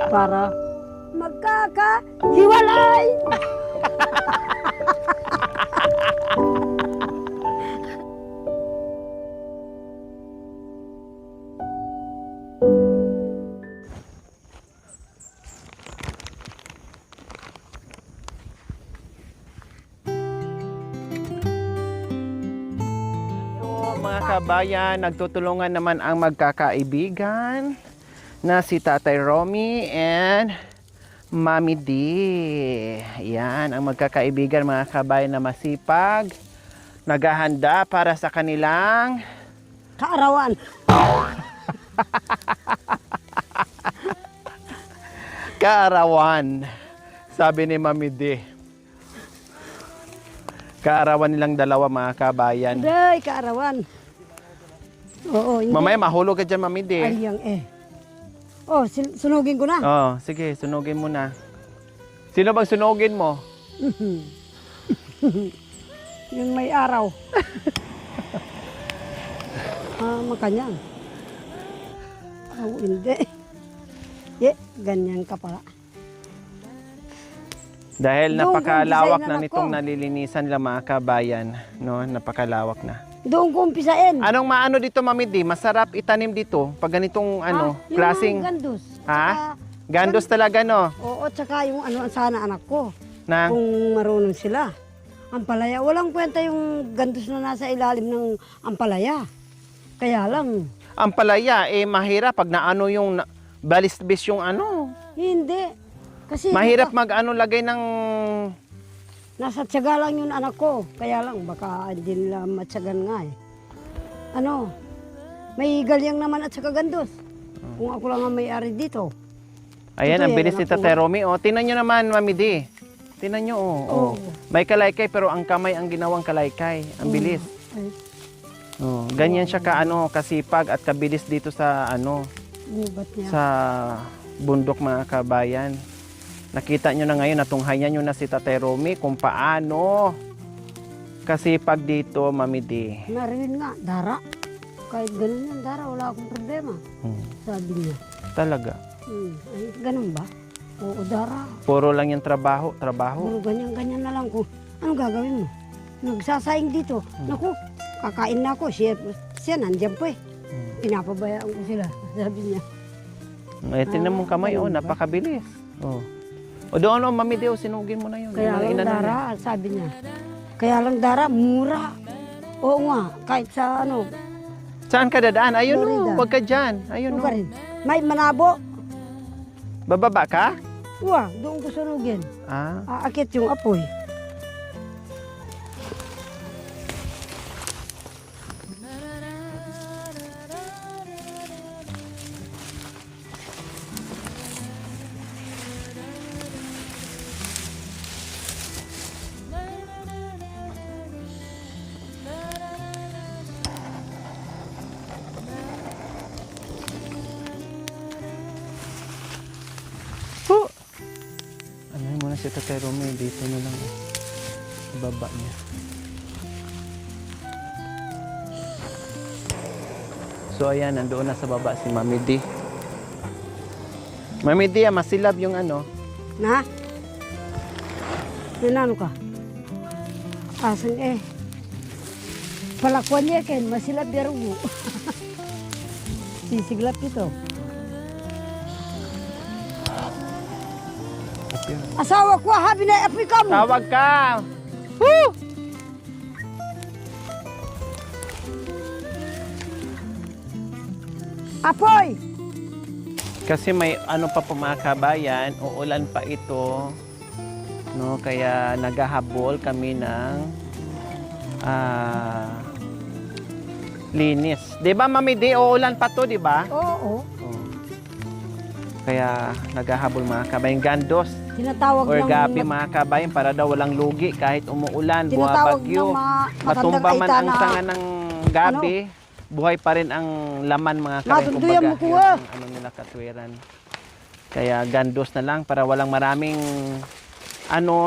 para magkakahiwalay. Mga kabayan, nagtutulungan naman ang magkakaibigan na si Tatay Romy and Mami D. Yan, ang magkakaibigan mga kabayan na masipag, naghahanda para sa kanilang Kaarawan. kaarawan. Sabi ni Mami D. Kaarawan nilang dalawa mga kabayan. Day, kaarawan. Oo, hindi. Mamaya mahulog ka dyan, Mami D. Ayang Oh, sunugin ko na. Oh, sige, sunugin mo na. Sino bang sunugin mo? Yung may araw. Makanyang. Hindi. Ganyan ka pala. Dahil Doon napakalawak ko umpisain na na nitong ako. nalilinisan lang mga kabayan, no? Napakalawak na. Doon ko umpisain. Anong maano dito, Mami D? Masarap itanim dito pag ganitong Yung klaseng gandus. Ha? Gandos talaga, no? Oo, tsaka yung sana anak ko. Na Kung marunong sila. Ampalaya. Walang kwenta yung gandus na nasa ilalim ng ampalaya. Kaya lang, ang palaya mahirap pag naano yung balisbis yung hindi. Kasi mahirap mag-ano lagay ng nasa tiyaga lang yung anak ko. Kaya lang, baka hindi nila matyagan nga eh. May galyang naman at saka gandus. Kung ako lang ang may-ari dito. Ayan, Ito ang yan, bilis ni anak ko. Tatay Romy. Oh, tingnan nyo naman, Mami D. Tingnan nyo, oh. Oo. May kalaykay pero ang kamay ang ginawang kalaykay. Ang bilis. Ay, Oh, ganyan siya kasipag at kabilis dito sa gubat niya. sa bundok mga kabayan. Nakita nyo na ngayon, natunghayan nyo na si Tatay Romy kung paano kasipag dito, Mami D. Narinig nga, dara. Kahit ganun yan, dara, wala akong problema. Sabi niya. Talaga. Ay, ganun ba? Oo, dara. Puro lang yung trabaho. Puro ganyan-ganyan na lang ko. Anong gagawin mo? Nagsasaing dito. Naku, kakain na ako. Siya nandiyan po eh. Pinapabayaan ko sila. Sabi niya. Tingnan mong kamay, ganun ba? napakabilis. O doon, Mami D, sinugin mo na yun. Kaya Yung mga lang inaano dara, sabi niya. Kaya lang dara, mura. Oo nga, kahit sa niya. Saan ka dadaan? Ayun, Florida. huwag ka dyan. Ayun, Ano ka rin? May manabo. Bababa ka? Doon ko sunugin. Ah. Aakit yung apoy. Ano muna si Tatay Romy, dito na lang. Baba niya. So ayan, nandoon na sa baba si Mami D. Mami D, masilab yung Na? Nanano ka? Asan Palakwan niya ken, masilap yarugo. Sisiglap ito. Asawa ko, habi na apoy ka mo. Tawag ka! Woo! Apoy! Kasi may pa po mga kabayan, uulan pa ito. No, kaya naghahabol kami ng linis. 'Di ba, Mami D, uulan pa 'to, 'di ba? Oo. Kaya naghahabol mga kabayan, gandos Tinatawag or ng gabi mga kabayan para daw walang lugi kahit umuulan, tinatawag buwabagyo, ng matandang matumba man aita ang na sanga ng gabi, buhay pa rin ang laman mga kabayan. Madunduyan mo ko, ah. Yung nila katwiran. Kaya gandos na lang para walang maraming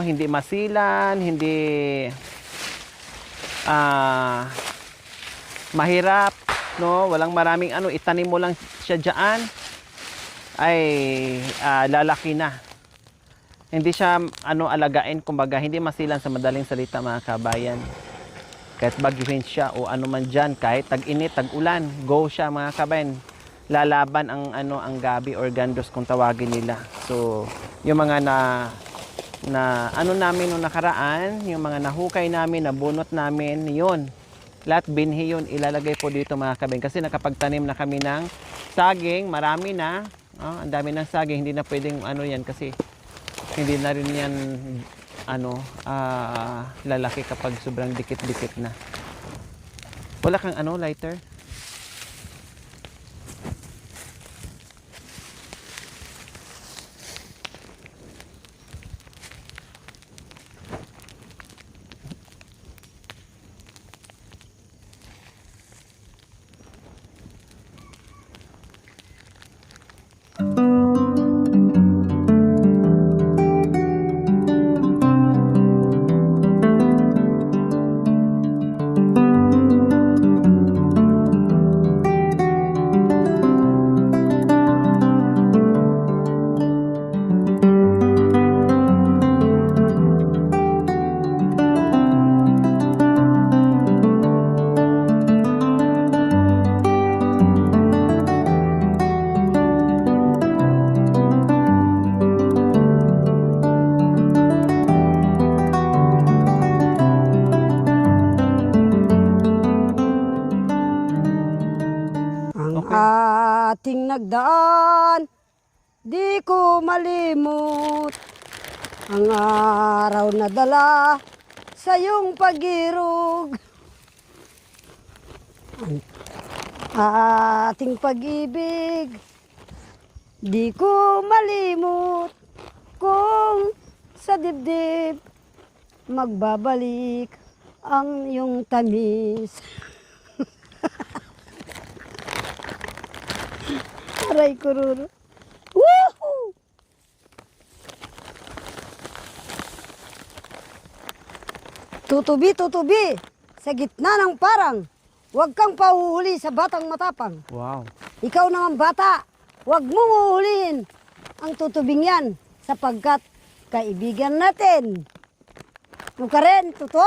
hindi masilan, hindi mahirap, no? Walang maraming itanim mo lang siya diyan. ay lalaki na. Hindi siya alagain, kumbaga hindi masilan sa madaling salita mga kabayan. Kahit bagyuhin siya o ano man diyan, kahit tag-init, tag-ulan, go siya mga kabayan. Lalaban ang gabi or gandos kung tawagin nila. So, yung mga namin nung nakaraan, yung mga nahukay namin, nabunot namin, yun. Lahat binhi yun, ilalagay po dito mga kabayan. Kasi nakapagtanim na kami ng saging, marami na. Ang dami ng saging, hindi na pwedeng yan kasi hindi na rin yan lalaki kapag sobrang dikit-dikit na. Wala kang lighter? Ating nagdaan, di ko malimot ang araw na dala sa iyong pag-irog. Ating pag-ibig, di ko malimot kung sa dibdib magbabalik ang iyong tamis. Aray ko, Ruro. Woohoo! Tutubi, tutubi, sa gitna ng parang, huwag kang pahuhuli sa batang matapang. Wow. Ikaw naman bata, huwag mong uhulihin ang tutubing yan, sapagkat kaibigan natin. Ano ka rin, tuto?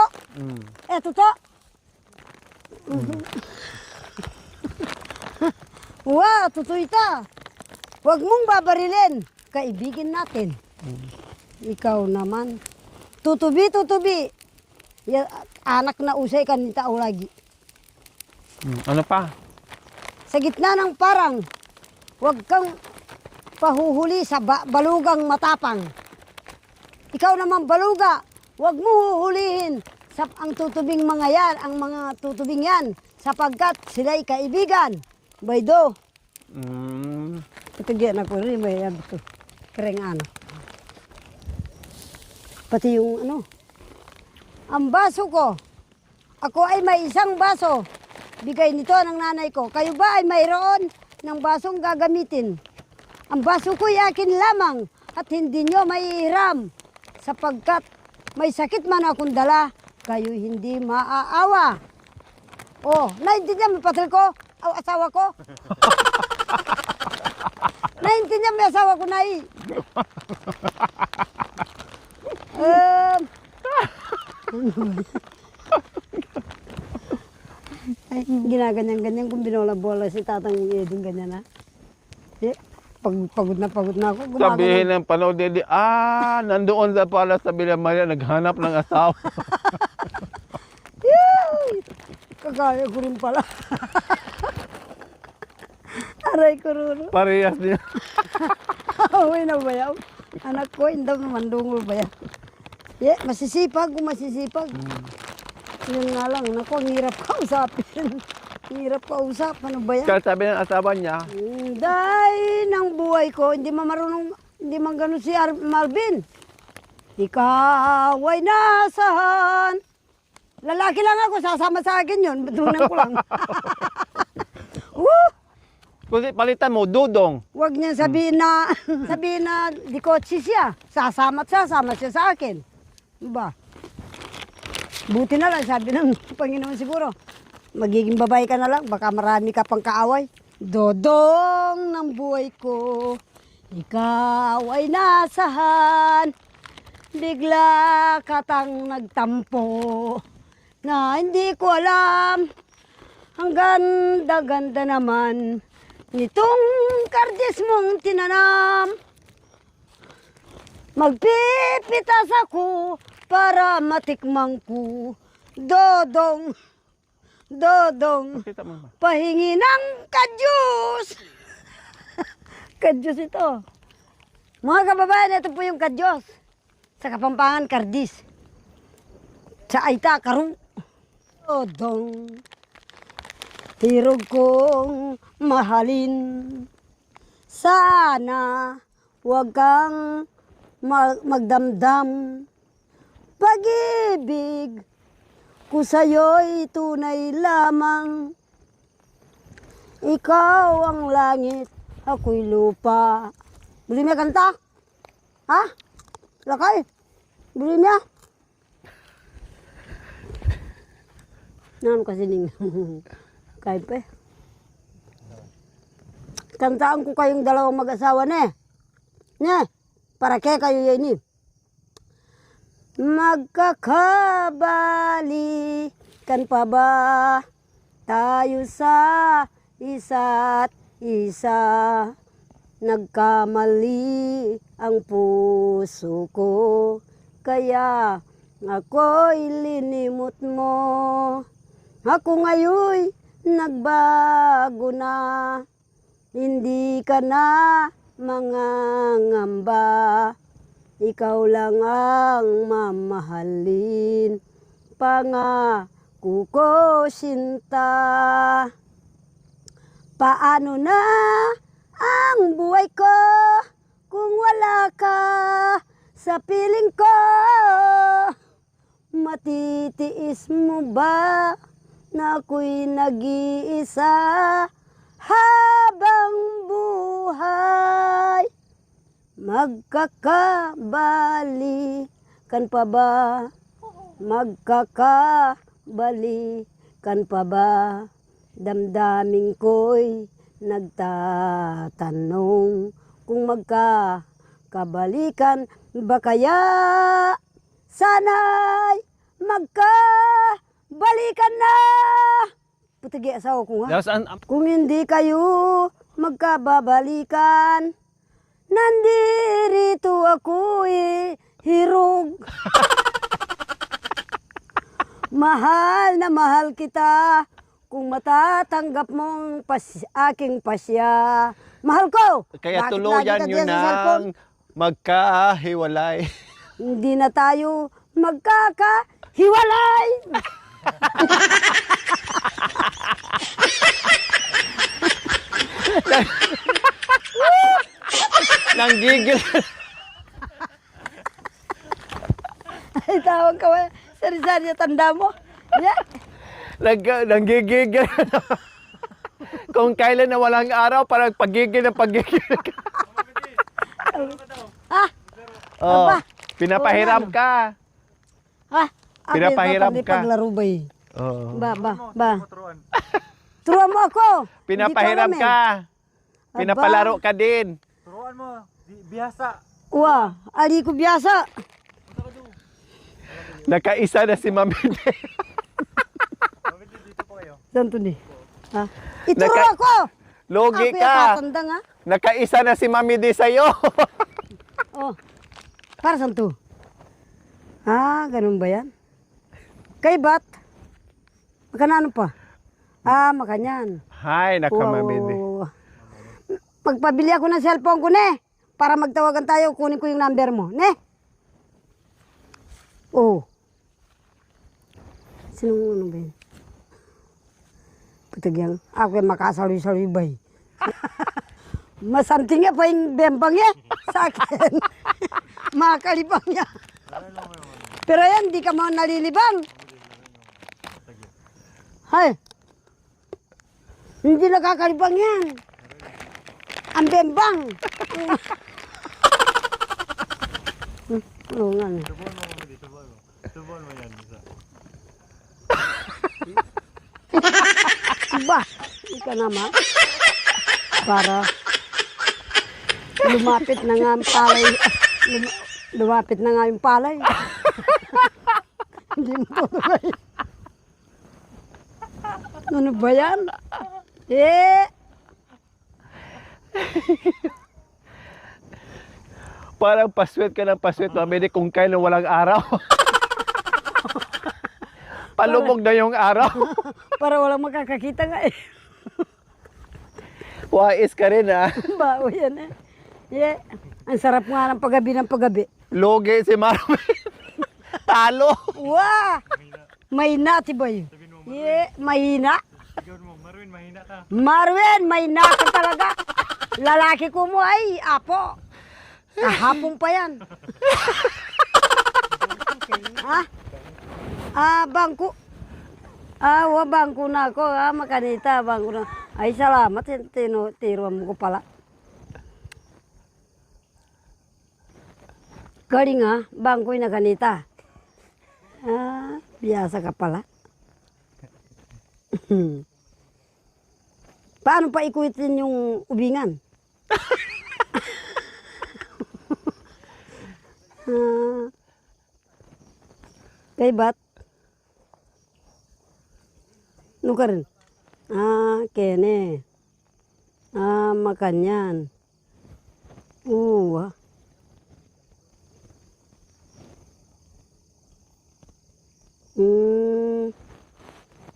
Tuto? Wow, tutoy ta. Huwag mong babarilin. Kaibigin natin. Ikaw naman. Tutubi, tutubi. Anak na usay ka ni tao lagi. Ano pa? Sa gitna ng parang, huwag kang pahuhuli sa balugang matapang. Ikaw naman baluga, huwag mo huhulihin ang tutubing mga yan, ang mga tutubing yan, sapagkat sila'y kaibigan. Baydo. Ito gyan ako rin, may ito. Kereng Pati yung ang baso ko. Ako ay may isang baso. Bigay nito ng nanay ko. Kayo ba ay mayroon ng basong gagamitin? Ang baso ko ay akin lamang at hindi nyo maihiram. Sapagkat may sakit man akong dala, kayo hindi maaawa. Naintindihan mo, patil ko? Asawa ko? Naintindihan mo yung asawa ko, Nay? Ay, ginaganyan-ganyan kung binola-bola si Tatang Eding ganyan, ha? Pagod na ako. Sabihin ng panood din, nandoon sa pala sa Villa Maria, naghanap ng asawa. Kagaya ko rin pala. Aray ko, Ruro. Parehas niya. Uy na bayaw. Anak ko, hindi naman dungol bayaw. Masisipag kung masisipag. Yun nga lang, naku, ang hirap kausapin. Ang hirap kausap, ano ba yan? Kaya sabi ng asawa niya, Dahil ng buhay ko, hindi man marunong, hindi man ganun si Marvin. Ikaw ay nasahan. Lalaki lang ako, sasama sa akin yun. Tunan ko lang. kasi palitan mo, dudong. Huwag niya sabihin na di kotse siya. Sasama siya sa akin. Diba? Buti na lang, sabi ng Panginoon siguro. Magiging babae ka na lang, baka marami ka pang kaaway. Dodong ng buhay ko, Ikaw ay nasahan, bigla katang nagtampo, na hindi ko alam, ang ganda-ganda naman nitong kardis mong tinanam. Magpipitas ako para matikmang ko, dodong, dodong, Pakita mo ba? pahingi ng kadyus. Kadyus ito. Mga kababayan, ito po yung kadyos. Sa Kapampangan, kardis. Sa Aita, karu. Dodong, hirog kong mahalin. Sana huwag kang magdamdam. Pag-ibig ko sa'yo'y tunay lamang. Ikaw ang langit, ako'y lupa. Buli niya kanta? Ha? Lakay? Buli niya? Naano kasi ning kahit pa eh. Kantaan ko kayong dalawang mag-asawa ne. Ne, para kaya kayo yan eh. Magkakabalikan pa ba tayo sa isa't isa? Nagkamali ang puso ko, kaya ako'y linimot mo. Ako ngayon'y nagbago na, hindi ka na mangangamba. Ikaw lang ang mamahalin, pangako ko sinta. Paano na ang buhay ko kung wala ka sa piling ko? Matitiis mo ba na ako'y nag-iisa habang buhay? Magkakabalikan pa ba? Magkakabalikan pa ba? Damdamin ko'y nagtatanong kung magkakabalikan ba kaya? Sana'y magkabalikan na. Putigi asawa ko nga. Kung hindi kayo magkababalikan, nandirito ako hirog. Mahal na mahal kita, kung matatanggap mong aking pasya. Mahal ko! Kaya Bakit tuluyan lagi ka nyo diyan sa cellphone? nang magkahiwalay. Hindi na tayo magkakahiwalay. Nanggigil. Ay, tawag ka ba? Sari-sari tanda mo. Yeah. Nanggigigil. Kung kailan na walang araw, parang pagigil na pagigil. Ha? Oh, Aba. pinapahiram Oo, ka. Ha? Pinapahiram ka. Paglaro ba eh? Oo. Ba. Turuan mo ako. Pinapahiram Hindi ko alam ka. Pinapalaro ka din. Turuan mo, bihasa. Wah, ali ko biyasa. Nakaisa na si Mami De. Dito po kayo. Santo ni. Ha? Ituro Naka- ako. Logi Ako ka. tatanda nga. Nakaisa na si Mami De sa'yo. Oh. Para santo. Ah, ganun ba yan? Kay Bat? Makanano pa? Ah, makanyan. Hay, naka Mami De. Wow. Magpabili ako ng cellphone ko, ne. Para magtawagan tayo, kunin ko yung number mo, ne. Oh. Sinong ano ba yun? Putagyang, ako yung makasaloy-saloy ba eh. Masanting pa yung bembang niya sa akin. Makalibang niya. Pero yan, di ka mga nalilibang. Hay. Hindi nakakalibang yan. Ang bembang. Oo nga. Tubuan mo mami dito, tubuan mo. Tubuan mo yan. Isa. Ba, ika naman. Para. Lumapit na nga ang palay. Lumapit na nga yung palay. Hindi mo tutuloy. Ano ba yan? Eh! Parang paswet ka ng paswet, mamili kung kailan walang araw. Palubog na yung araw. Para walang makakakita nga eh. Wais ka rin ha. Bao yan eh. Yeah. Ang sarap nga ng paggabi. Loge si Marvin. Talo. Wah! Mahina si Boy. Yeah, mahina. Sigaw mo, Marvin, mahina ka. Marvin, mahina ka talaga. Lalaki ko mo ay apo. Kahapon pa yan. Ha? Bangko. Bangko na ako. Makanita, bangko na. Ay, salamat. Tiruan mo ko pala. Galing ha, bangko'y na ganita. Biyasa ka pala. Paano pa ikutin yung ubingan? Kay bat? No ka rin? Kene. Makanyan.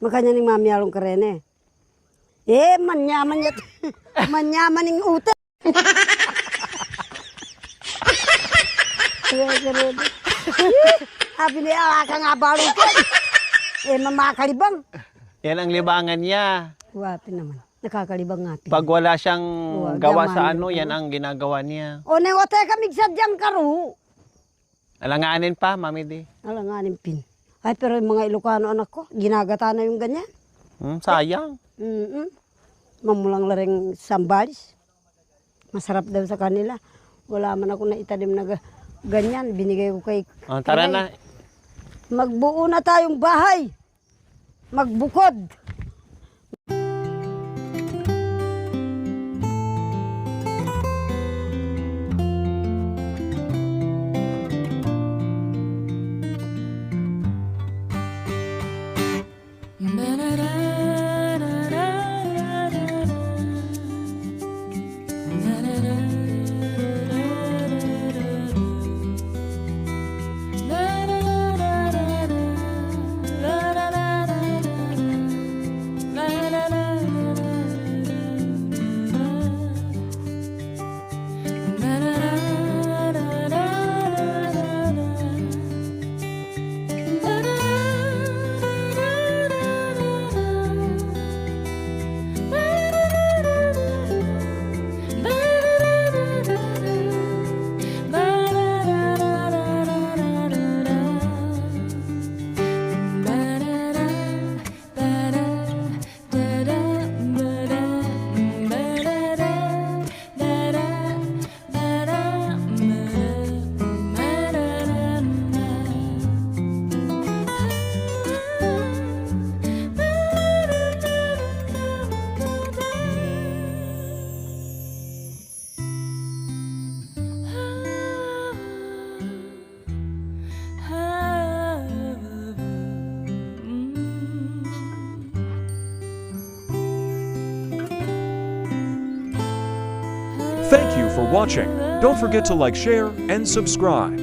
Makanya ning mami along karene. Manyaman yat. Manyaman ning ute. Abi ni ka nga balukan. Mamakalibang. Yan ang libangan niya. Wapi naman. Nakakalibang nga. Pag wala siyang gawa sa gaman. yan ang ginagawa niya. O neng ote ka migsadyang karo. Alanganin pa, Mami Di. Alanganin pin. Ay, pero yung mga Ilocano anak ko, ginagata na yung ganyan. Sayang. Mamulang laring sambalis. Masarap daw sa kanila. Wala man ako na itanim na ganyan. Binigay ko kay... Tara na. Magbuo na tayong bahay. Magbukod. Thank you for watching. Don't forget to like, share, and subscribe.